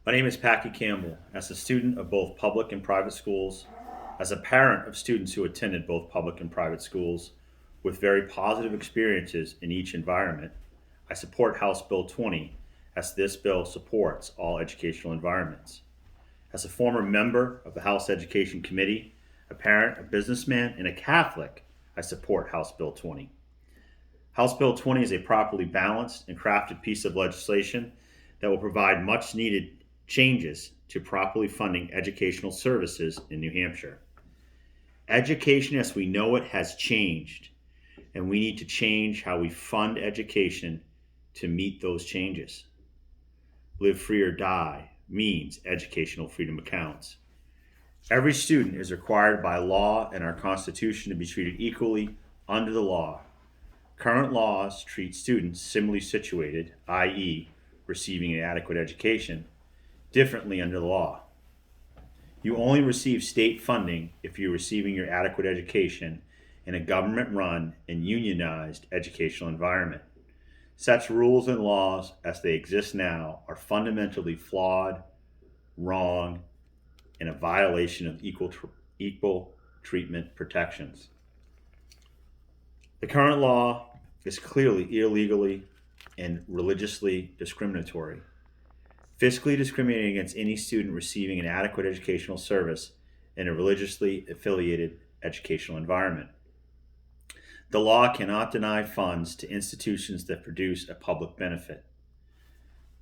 My name is Packy Campbell. As a student of both public and private schools, as a parent of students who attended both public and private schools, with very positive experiences in each environment, I support House Bill 20 as this bill supports all educational environments. As a former member of the House Education Committee, a parent, a businessman, and a Catholic, I support House Bill 20. House Bill 20 is a properly balanced and crafted piece of legislation that will provide much needed changes to properly funding educational services in New Hampshire. Education as we know it has changed, and we need to change how we fund education to meet those changes. Live free or die means educational freedom accounts. Every student is required by law and our Constitution to be treated equally under the law. Current laws treat students similarly situated, i.e., receiving an adequate education, differently under the law. You only receive state funding if you're receiving your adequate education in a government run and unionized educational environment. Such rules and laws as they exist now are fundamentally flawed, wrong, and a violation of equal treatment protections. The current law is clearly illegally and religiously discriminatory, fiscally discriminating against any student receiving an adequate educational service in a religiously affiliated educational environment. The law cannot deny funds to institutions that produce a public benefit.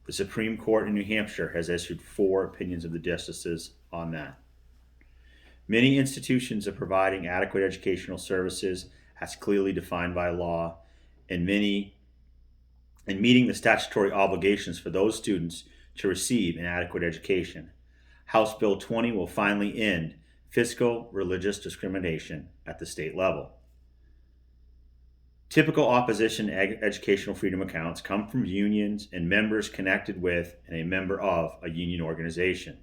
The Supreme Court in New Hampshire has issued 4 opinions of the justices on that. Many institutions are providing adequate educational services as clearly defined by law, and meeting the statutory obligations for those students to receive an adequate education. House Bill 20 will finally end fiscal religious discrimination at the state level. Typical opposition to educational freedom accounts come from unions and members connected with and a member of a union organization.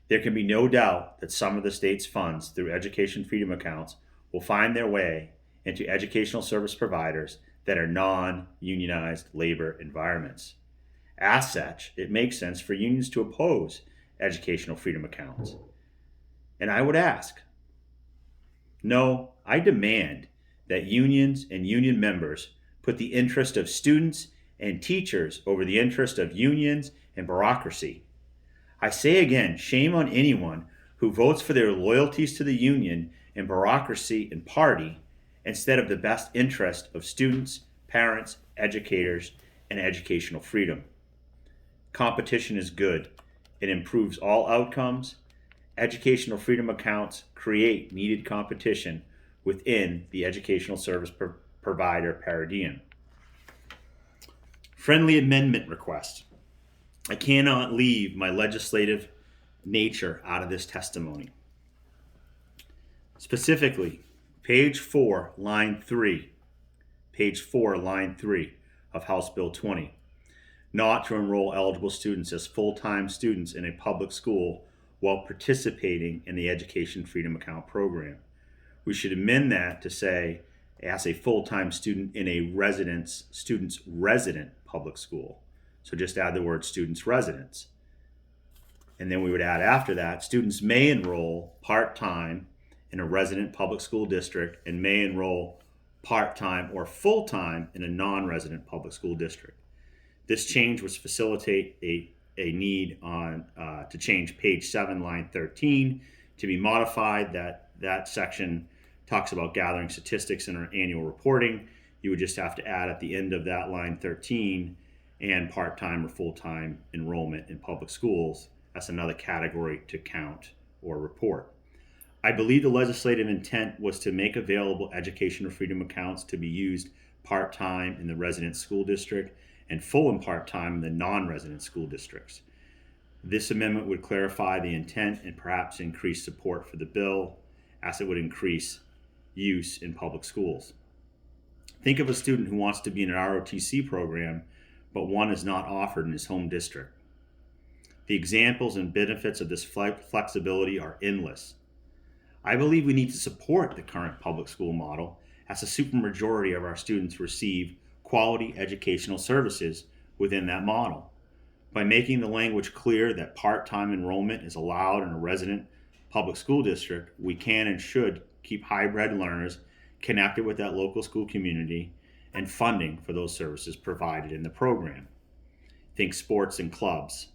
There can be no doubt that some of the state's funds through education freedom accounts will find their way into educational service providers that are non unionized labor environments. As such, it makes sense for unions to oppose educational freedom accounts. And I would ask, no, I demand that unions and union members put the interest of students and teachers over the interest of unions and bureaucracy. I say again, shame on anyone who votes for their loyalties to the union and bureaucracy and party instead of the best interest of students, parents, educators, and educational freedom. Competition is good. It improves all outcomes. Educational freedom accounts create needed competition within the educational service provider paradigm. Friendly amendment request. I cannot leave my legislative nature out of this testimony. Specifically, page 4, line 3, page 4, line 3 of House Bill 20, not to enroll eligible students as full-time students in a public school while participating in the Education Freedom Account program. We should amend that to say, as a full-time student in a student's resident public school. So just add the word student's residence. And then we would add after that, students may enroll part-time in a resident public school district and may enroll part-time or full-time in a non-resident public school district. This change would facilitate a need to change page 7, line 13 to be modified. That section talks about gathering statistics in our annual reporting. You would just have to add at the end of that line 13 and part-time or full-time enrollment in public schools. That's another category to count or report. I believe the legislative intent was to make available educational freedom accounts to be used part-time in the resident school district and full and part-time in the non-resident school districts. This amendment would clarify the intent and perhaps increase support for the bill, as it would increase use in public schools. Think of a student who wants to be in an ROTC program, but one is not offered in his home district. The examples and benefits of this flexibility are endless. I believe we need to support the current public school model, as a supermajority of our students receive quality educational services within that model. By making the language clear that part-time enrollment is allowed in a resident public school district, we can and should keep hybrid learners connected with that local school community and funding for those services provided in the program. Think sports and clubs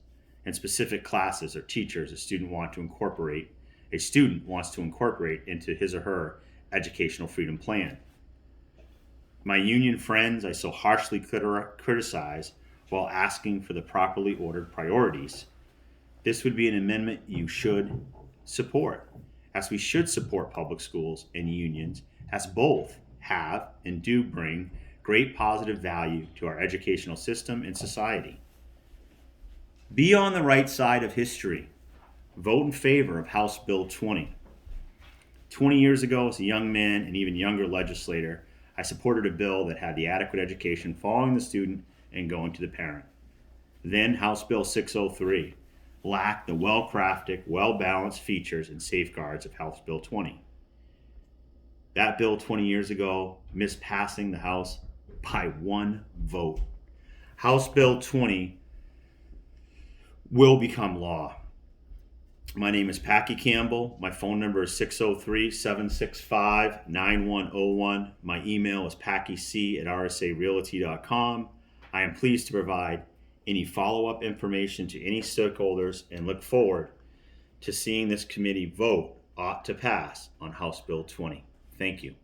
and specific classes or teachers a student wants to incorporate into his or her educational freedom plan. My union friends I so harshly criticize while asking for the properly ordered priorities. This would be an amendment you should support, as we should support public schools and unions, as both have and do bring great positive value to our educational system and society. Be on the right side of history. Vote in favor of House Bill 20. 20 years ago, as a young man and even younger legislator, I supported a bill that had the adequate education following the student and going to the parent. Then House Bill 603 lacked the well-crafted, well-balanced features and safeguards of House Bill 20. That bill 20 years ago missed passing the House by one vote. House Bill 20 will become law. My name is Packy Campbell. My phone number is 603-765-9101. My email is packyc@rsarealty.com. I am pleased to provide any follow-up information to any stakeholders and look forward to seeing this committee vote ought to pass on House Bill 20. Thank you.